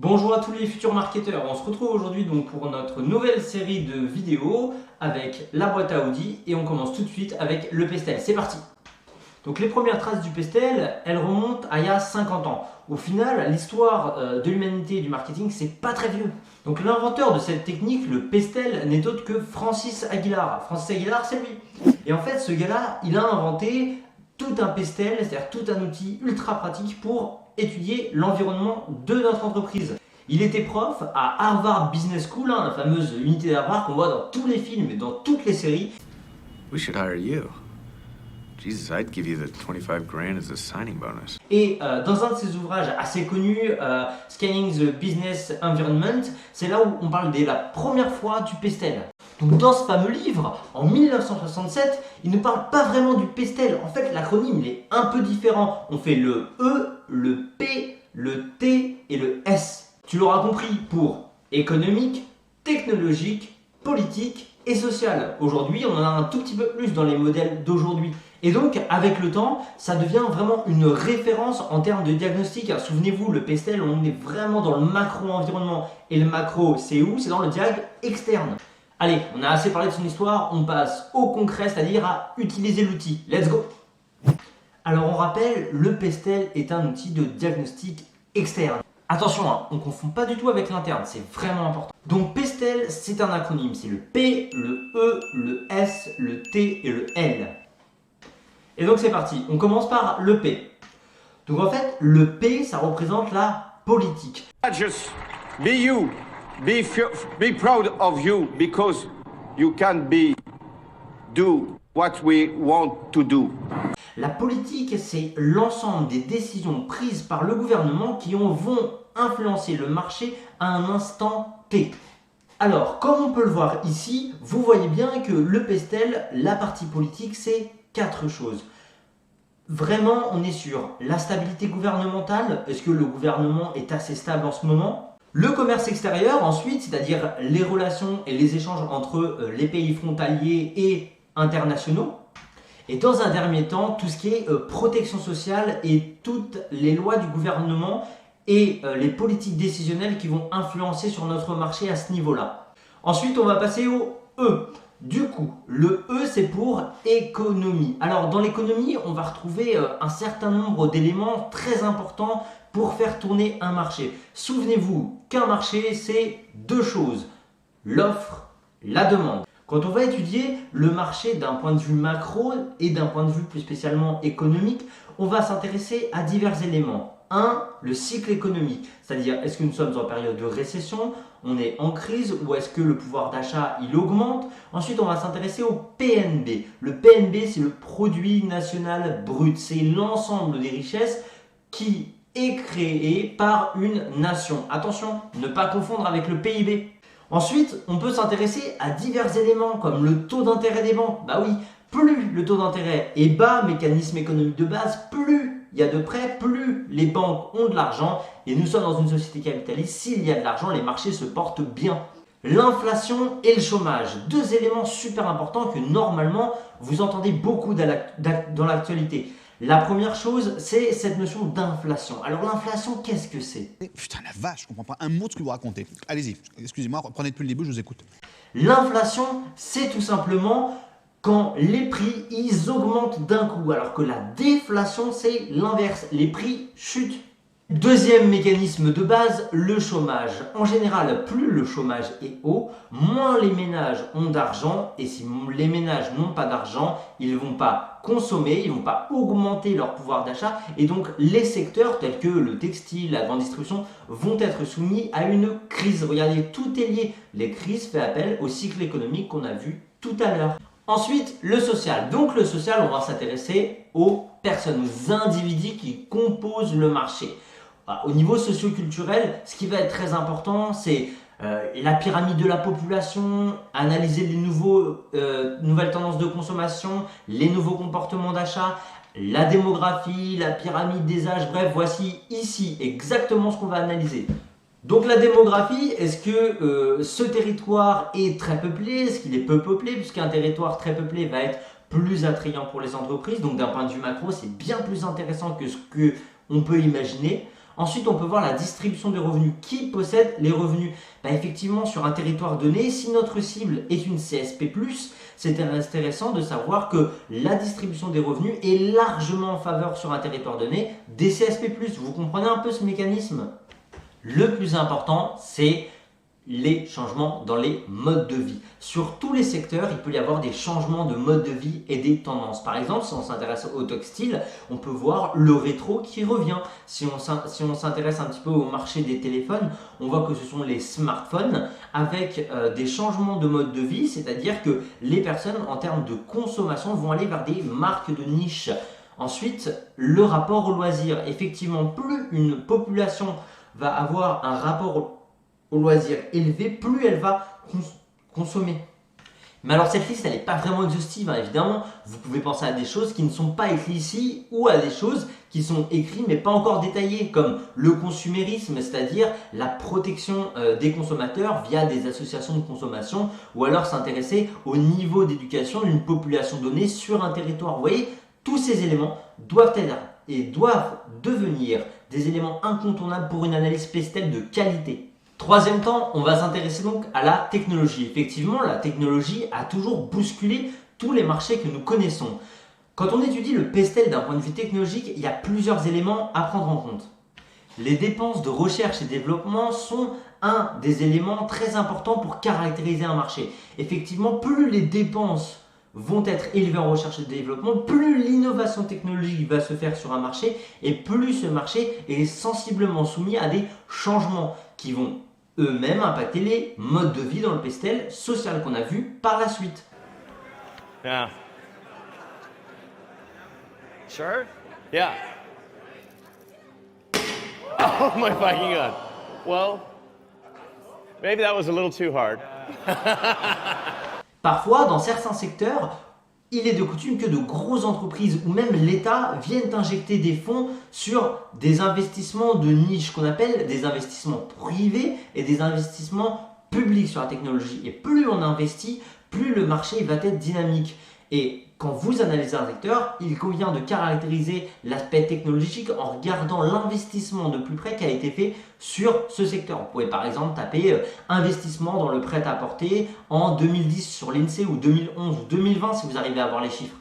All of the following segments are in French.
Bonjour à tous les futurs marketeurs, on se retrouve aujourd'hui donc pour notre nouvelle série de vidéos avec la boîte à outils et on commence tout de suite avec le pestel. C'est parti! Donc les premières traces du pestel, elles remontent à il y a 50 ans. Au final, l'histoire de l'humanité et du marketing, c'est pas très vieux. Donc l'inventeur de cette technique, le pestel, n'est autre que Francis Aguilar. Francis Aguilar, c'est lui. Et en fait, ce gars-là, il a inventé tout un pestel, c'est-à-dire tout un outil ultra pratique pour étudier l'environnement de notre entreprise. Il était prof à Harvard Business School, la fameuse unité d'Harvard qu'on voit dans tous les films et dans toutes les séries. We should hire you. Jesus, I'd give you the 25 grand as a signing bonus. Et dans un de ses ouvrages assez connus, Scanning the Business Environment, c'est là où on parle dès la première fois du pestel. Donc dans ce fameux livre, en 1967, il ne parle pas vraiment du pestel. En fait, l'acronyme il est un peu différent. On fait le E, le P, le T et le S. Tu l'auras compris, pour économique, technologique, politique et social. Aujourd'hui, on en a un tout petit peu plus dans les modèles d'aujourd'hui. Et donc, avec le temps, ça devient vraiment une référence en termes de diagnostic. Souvenez-vous, le pestel, on est vraiment dans le macro-environnement. Et le macro, c'est où? C'est dans le diag externe. Allez, on a assez parlé de son histoire, on passe au concret, c'est-à-dire à utiliser l'outil. Let's go! Alors, on rappelle, le pestel est un outil de diagnostic externe. Attention, on ne confond pas du tout avec l'interne, c'est vraiment important. Donc pestel, c'est un acronyme, c'est le P, le E, le S, le T et le L. Et donc c'est parti, on commence par le P. Donc en fait, le P, ça représente la politique. Just be you, be proud of you because you can do what we want to do. La politique, c'est l'ensemble des décisions prises par le gouvernement qui vont influencer le marché à un instant T. Alors, comme on peut le voir ici, vous voyez bien que le pestel, la partie politique, c'est 4 choses. Vraiment, on est sur la stabilité gouvernementale. Est-ce que le gouvernement est assez stable en ce moment? Le commerce extérieur, ensuite, c'est-à-dire les relations et les échanges entre les pays frontaliers et internationaux. Et dans un dernier temps, tout ce qui est protection sociale et toutes les lois du gouvernement et les politiques décisionnelles qui vont influencer sur notre marché à ce niveau-là. Ensuite, on va passer au E. Du coup, le E, c'est pour économie. Alors, dans l'économie, on va retrouver un certain nombre d'éléments très importants pour faire tourner un marché. Souvenez-vous qu'un marché, c'est 2 choses. L'offre, la demande. Quand on va étudier le marché d'un point de vue macro et d'un point de vue plus spécialement économique, on va s'intéresser à divers éléments. 1. Le cycle économique, c'est-à-dire est-ce que nous sommes en période de récession, on est en crise ou est-ce que le pouvoir d'achat il augmente. Ensuite, on va s'intéresser au PNB. Le PNB, c'est le produit national brut, c'est l'ensemble des richesses qui est créé par une nation. Attention, ne pas confondre avec le PIB. Ensuite, on peut s'intéresser à divers éléments comme le taux d'intérêt des banques. Bah oui, plus le taux d'intérêt est bas, mécanisme économique de base, plus il y a de prêts, plus les banques ont de l'argent. Et nous sommes dans une société capitaliste, s'il y a de l'argent, les marchés se portent bien. L'inflation et le chômage, 2 éléments super importants que normalement vous entendez beaucoup dans l'actualité. La première chose, c'est cette notion d'inflation. Alors l'inflation, qu'est-ce que c'est? Putain la vache, je comprends pas un mot de ce que vous racontez. Allez-y, excusez-moi, reprenez depuis le début, je vous écoute. L'inflation, c'est tout simplement quand les prix, ils augmentent d'un coup, alors que la déflation, c'est l'inverse, les prix chutent. Deuxième mécanisme de base, le chômage. En général, plus le chômage est haut, moins les ménages ont d'argent. Et si les ménages n'ont pas d'argent, ils ne vont pas consommer, ils ne vont pas augmenter leur pouvoir d'achat. Et donc, les secteurs tels que le textile, la grande distribution vont être soumis à une crise. Regardez, tout est lié. Les crises font appel au cycle économique qu'on a vu tout à l'heure. Ensuite, le social. Donc, le social, on va s'intéresser aux personnes, aux individus qui composent le marché. Au niveau socio-culturel, ce qui va être très important, c'est la pyramide de la population, analyser les nouvelles tendances de consommation, les nouveaux comportements d'achat, la démographie, la pyramide des âges, bref, voici ici exactement ce qu'on va analyser. Donc la démographie, est-ce que ce territoire est très peuplé? Est-ce qu'il est peu peuplé? Puisqu'un territoire très peuplé va être plus attrayant pour les entreprises. Donc d'un point de vue macro, c'est bien plus intéressant que ce qu'on peut imaginer. Ensuite, on peut voir la distribution des revenus. Qui possède les revenus? Effectivement, sur un territoire donné, si notre cible est une CSP+, c'est intéressant de savoir que la distribution des revenus est largement en faveur sur un territoire donné des CSP+. Vous comprenez un peu ce mécanisme? Le plus important, c'est les changements dans les modes de vie. Sur tous les secteurs, il peut y avoir des changements de mode de vie et des tendances. Par exemple, si on s'intéresse au textile, on peut voir le rétro qui revient. Si on s'intéresse un petit peu au marché des téléphones, on voit que ce sont les smartphones avec des changements de mode de vie, c'est-à-dire que les personnes, en termes de consommation, vont aller vers des marques de niche. Ensuite, le rapport au loisir. Effectivement, plus une population va avoir un rapport au loisir élevé, plus elle va consommer. Mais alors cette liste, elle n'est pas vraiment exhaustive, évidemment. Vous pouvez penser à des choses qui ne sont pas écrites ici ou à des choses qui sont écrites mais pas encore détaillées, comme le consumérisme, c'est-à-dire la protection des consommateurs via des associations de consommation, ou alors s'intéresser au niveau d'éducation d'une population donnée sur un territoire. Vous voyez, tous ces éléments doivent être et doivent devenir des éléments incontournables pour une analyse pestel de qualité. Troisième temps, on va s'intéresser donc à la technologie. Effectivement, la technologie a toujours bousculé tous les marchés que nous connaissons. Quand on étudie le pestel d'un point de vue technologique, il y a plusieurs éléments à prendre en compte. Les dépenses de recherche et développement sont un des éléments très importants pour caractériser un marché. Effectivement, plus les dépenses vont être élevées en recherche et développement, plus l'innovation technologique va se faire sur un marché et plus ce marché est sensiblement soumis à des changements qui vont eux-mêmes impacter les modes de vie dans le pestel social qu'on a vu par la suite. Yeah. Sure? Yeah. Oh my fucking god. Well, maybe that was a little too hard. Parfois, dans certains secteurs, il est de coutume que de grosses entreprises ou même l'État viennent injecter des fonds sur des investissements de niche qu'on appelle des investissements privés et des investissements publics sur la technologie. Et plus on investit, plus le marché va être dynamique. Et quand vous analysez un secteur, il convient de caractériser l'aspect technologique en regardant l'investissement de plus près qui a été fait sur ce secteur. Vous pouvez par exemple taper investissement dans le prêt-à-porter en 2010 sur l'INSEE ou 2011 ou 2020 si vous arrivez à voir les chiffres.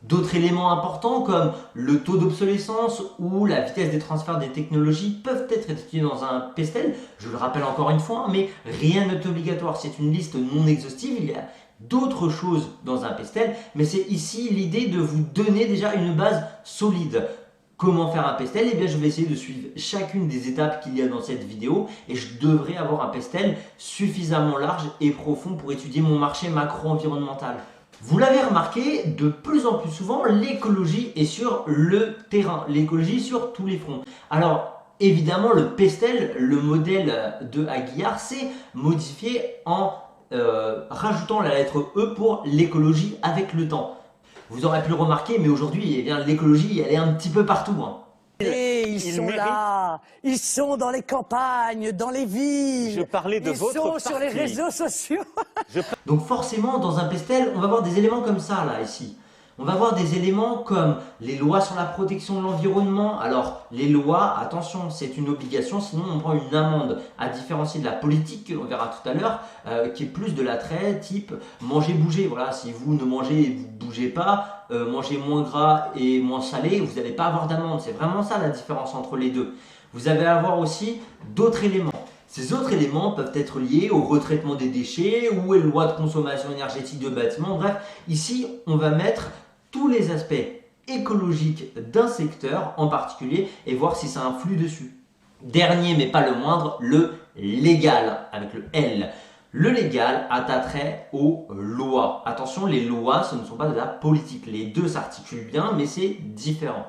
D'autres éléments importants comme le taux d'obsolescence ou la vitesse des transferts des technologies peuvent être étudiés dans un pestel. Je le rappelle encore une fois, mais rien n'est obligatoire. C'est une liste non exhaustive. Il y a d'autres choses dans un pestel, mais c'est ici l'idée de vous donner déjà une base solide. Comment faire un pestel? Eh bien, je vais essayer de suivre chacune des étapes qu'il y a dans cette vidéo et je devrais avoir un pestel suffisamment large et profond pour étudier mon marché macro-environnemental. Vous l'avez remarqué, de plus en plus souvent, l'écologie est sur le terrain, l'écologie sur tous les fronts. Alors, évidemment, le pestel, le modèle de Aguillard, s'est modifié en rajoutant la lettre E pour l'écologie avec le temps. Vous aurez pu le remarquer, mais aujourd'hui, l'écologie, elle est un petit peu partout. Et ils sont là, ils sont dans les campagnes, dans les villes. Je parlais de votre Ils sont sur les réseaux sociaux. Donc forcément, dans un pestel, on va voir des éléments comme ça, là, ici. On va voir des éléments comme les lois sur la protection de l'environnement. Alors, les lois, attention, c'est une obligation, sinon on prend une amende. À différencier de la politique, que l'on verra tout à l'heure, qui est plus de l'attrait, type manger, bouger. Voilà, si vous ne mangez et vous ne bougez pas, mangez moins gras et moins salé, vous n'allez pas avoir d'amende. C'est vraiment ça la différence entre les deux. Vous allez avoir aussi d'autres éléments. Ces autres éléments peuvent être liés au retraitement des déchets ou aux lois de consommation énergétique de bâtiments. Bref, ici, on va mettre tous les aspects écologiques d'un secteur en particulier et voir si ça influe dessus. Dernier, mais pas le moindre, le légal, avec le L. Le légal a attrait aux lois. Attention, les lois, ce ne sont pas de la politique. Les deux s'articulent bien, mais c'est différent.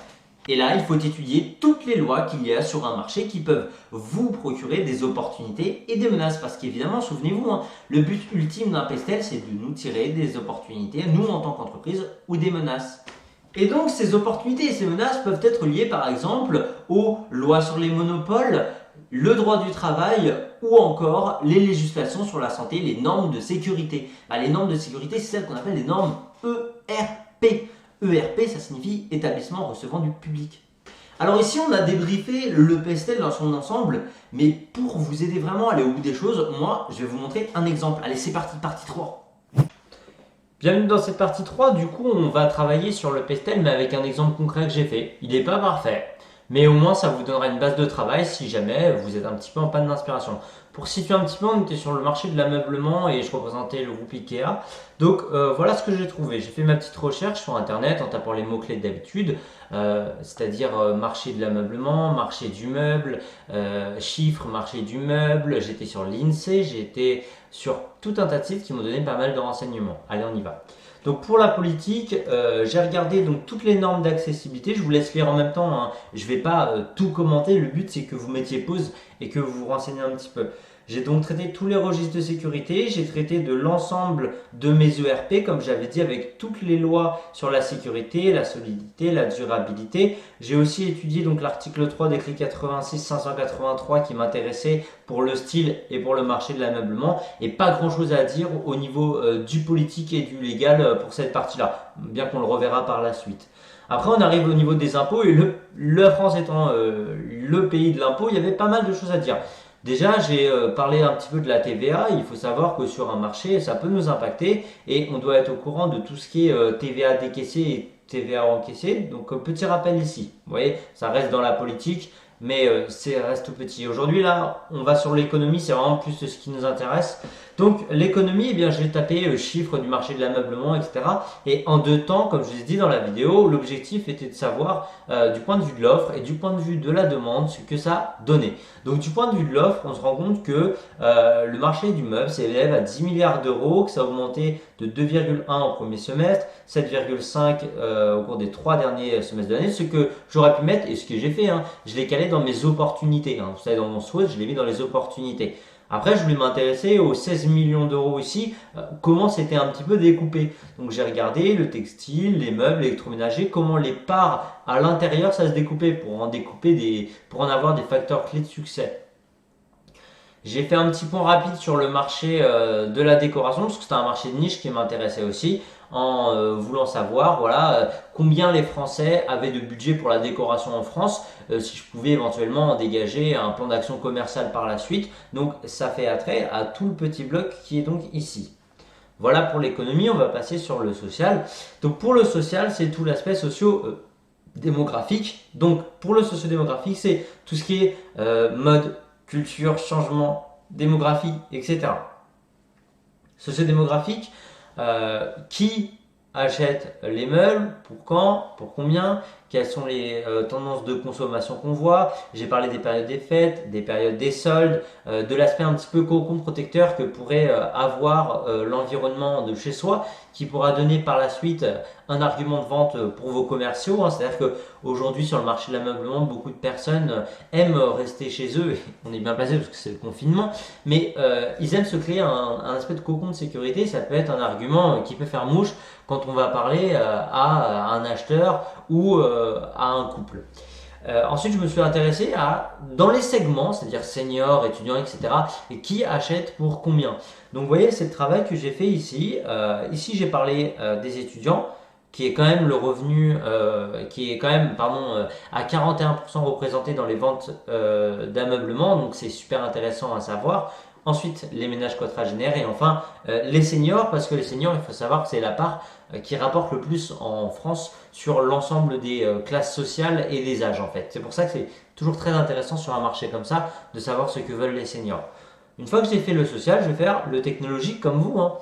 Et là, il faut étudier toutes les lois qu'il y a sur un marché qui peuvent vous procurer des opportunités et des menaces. Parce qu'évidemment, souvenez-vous, le but ultime d'un pestel, c'est de nous tirer des opportunités, nous en tant qu'entreprise, ou des menaces. Et donc, ces opportunités et ces menaces peuvent être liées par exemple aux lois sur les monopoles, le droit du travail ou encore les législations sur la santé, les normes de sécurité. Les normes de sécurité, c'est celles qu'on appelle les normes ERP. ERP, ça signifie établissement recevant du public. Alors ici, on a débriefé le pestel dans son ensemble, mais pour vous aider vraiment à aller au bout des choses, moi, je vais vous montrer un exemple. Allez, c'est parti, partie 3. Bienvenue dans cette partie 3, du coup, on va travailler sur le pestel, mais avec un exemple concret que j'ai fait. Il n'est pas parfait, mais au moins, ça vous donnera une base de travail si jamais vous êtes un petit peu en panne d'inspiration. Pour situer un petit peu, on était sur le marché de l'ameublement et je représentais le groupe Ikea. Donc voilà ce que j'ai trouvé. J'ai fait ma petite recherche sur internet en tapant les mots-clés d'habitude, c'est-à-dire marché de l'ameublement, marché du meuble, chiffres, marché du meuble. J'étais sur l'INSEE, j'étais sur tout un tas de sites qui m'ont donné pas mal de renseignements. Allez, on y va. Donc pour la politique, j'ai regardé donc toutes les normes d'accessibilité. Je vous laisse lire en même temps, hein. Je ne vais pas tout commenter. Le but, c'est que vous mettiez pause et que vous vous renseignez un petit peu. J'ai donc traité tous les registres de sécurité, j'ai traité de l'ensemble de mes ERP, comme j'avais dit, avec toutes les lois sur la sécurité, la solidité, la durabilité. J'ai aussi étudié donc l'article 3 décret 86-583 qui m'intéressait pour le style et pour le marché de l'ameublement. Et pas grand chose à dire au niveau du politique et du légal pour cette partie-là, bien qu'on le reverra par la suite. Après, on arrive au niveau des impôts et la France étant le pays de l'impôt, il y avait pas mal de choses à dire. Déjà, j'ai parlé un petit peu de la TVA. Il faut savoir que sur un marché, ça peut nous impacter et on doit être au courant de tout ce qui est TVA décaissée et TVA encaissée. Donc, petit rappel ici. Vous voyez, ça reste dans la politique, mais ça reste tout petit. Aujourd'hui, là, on va sur l'économie. C'est vraiment plus ce qui nous intéresse. Donc, l'économie, eh bien, j'ai tapé chiffres du marché de l'ameublement, etc. Et en 2 temps, comme je vous ai dit dans la vidéo, l'objectif était de savoir du point de vue de l'offre et du point de vue de la demande ce que ça donnait. Donc, du point de vue de l'offre, on se rend compte que le marché du meuble s'élève à 10 milliards d'euros, que ça a augmenté de 2,1 au premier semestre, 7,5 au cours des 3 derniers semestres de l'année. Ce que j'aurais pu mettre, et ce que j'ai fait, hein, je l'ai calé dans mes opportunités. Hein. Vous savez, dans mon souhait, je l'ai mis dans les opportunités. Après, je voulais m'intéresser aux 16 millions d'euros ici, comment c'était un petit peu découpé. Donc j'ai regardé le textile, les meubles, l'électroménager, comment les parts à l'intérieur ça se découpait pour en avoir des facteurs clés de succès. J'ai fait un petit point rapide sur le marché de la décoration parce que c'était un marché de niche qui m'intéressait aussi en voulant savoir voilà, combien les Français avaient de budget pour la décoration en France, si je pouvais éventuellement en dégager un plan d'action commercial par la suite. Donc ça fait attrait à tout le petit bloc qui est donc ici. Voilà pour l'économie, on va passer sur le social. Donc pour le social, c'est tout l'aspect socio-démographique. Donc pour le socio-démographique, c'est tout ce qui est mode, culture, changement, démographie, etc. Socio-démographique, qui achète les meubles, pour quand, pour combien, quelles sont les tendances de consommation qu'on voit. J'ai parlé des périodes des fêtes, des périodes des soldes, de l'aspect un petit peu cocon protecteur que pourrait avoir l'environnement de chez soi, qui pourra donner par la suite un argument de vente pour vos commerciaux. Hein. C'est-à-dire qu'aujourd'hui sur le marché de l'ameublement, beaucoup de personnes aiment rester chez eux, et on est bien placé parce que c'est le confinement, mais ils aiment se créer un aspect de cocon de sécurité. Ça peut être un argument qui peut faire mouche quand on va parler à un acheteur ou à un couple. Ensuite, je me suis intéressé dans les segments, c'est-à-dire seniors, étudiants, etc. et qui achètent pour combien. Donc, vous voyez, c'est le travail que j'ai fait ici. Ici, j'ai parlé des étudiants, qui est quand même le revenu, à 41% représenté dans les ventes d'ameublement. Donc, c'est super intéressant à savoir. Ensuite, les ménages quadragénaires et enfin les seniors, parce que les seniors, il faut savoir que c'est la part qui rapporte le plus en France sur l'ensemble des classes sociales et des âges en fait. C'est pour ça que c'est toujours très intéressant sur un marché comme ça de savoir ce que veulent les seniors. Une fois que j'ai fait le social, je vais faire le technologique comme vous. Hein.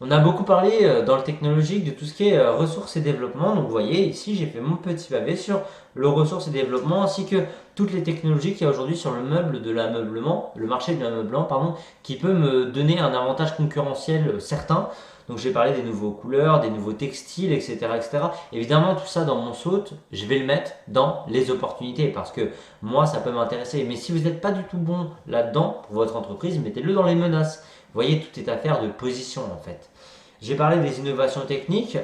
On a beaucoup parlé dans le technologique de tout ce qui est ressources et développement. Donc vous voyez, ici j'ai fait mon petit pavé sur le ressources et développement ainsi que toutes les technologies qu'il y a aujourd'hui sur le meuble de l'ameublement, le marché de l'ameublement, pardon, qui peut me donner un avantage concurrentiel certain. Donc j'ai parlé des nouveaux couleurs, des nouveaux textiles, etc., etc. Évidemment, tout ça dans mon saut, je vais le mettre dans les opportunités parce que moi, ça peut m'intéresser. Mais si vous n'êtes pas du tout bon là-dedans pour votre entreprise, mettez-le dans les menaces. Vous voyez, tout est affaire de position en fait. J'ai parlé des innovations techniques,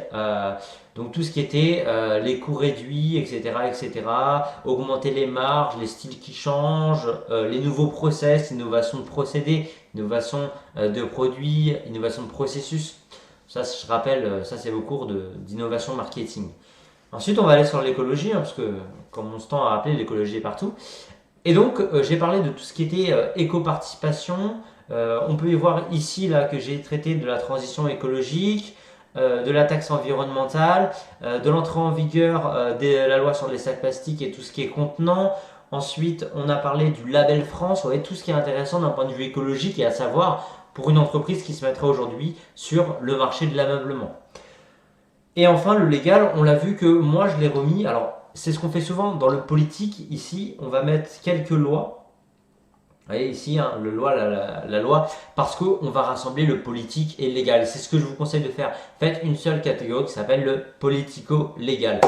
donc tout ce qui était les coûts réduits, etc., etc., augmenter les marges, les styles qui changent, les nouveaux process, innovation de procédés, innovation de produits, innovation de processus. Ça, je rappelle, ça c'est vos cours d'innovation marketing. Ensuite, on va aller sur l'écologie, parce que, comme on se tend à rappeler, l'écologie est partout. Et donc, j'ai parlé de tout ce qui était éco-participation. On peut y voir ici là, que j'ai traité de la transition écologique, de la taxe environnementale, de l'entrée en vigueur de la loi sur les sacs plastiques et tout ce qui est contenant. Ensuite, on a parlé du label France, vous voyez, tout ce qui est intéressant d'un point de vue écologique et à savoir pour une entreprise qui se mettrait aujourd'hui sur le marché de l'ameublement. Et enfin, le légal, on l'a vu que moi je l'ai remis. Alors, c'est ce qu'on fait souvent dans le politique. Ici, on va mettre quelques lois. Vous voyez ici, hein, la loi, parce qu'on va rassembler le politique et le légal. C'est ce que je vous conseille de faire. Faites une seule catégorie qui s'appelle le politico-légal.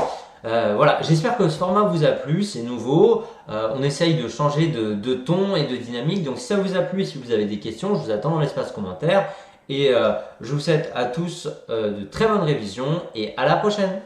Voilà, j'espère que ce format vous a plu, c'est nouveau. On essaye de changer de ton et de dynamique. Donc si ça vous a plu, si vous avez des questions, je vous attends dans l'espace commentaire. Et je vous souhaite à tous de très bonnes révisions et à la prochaine.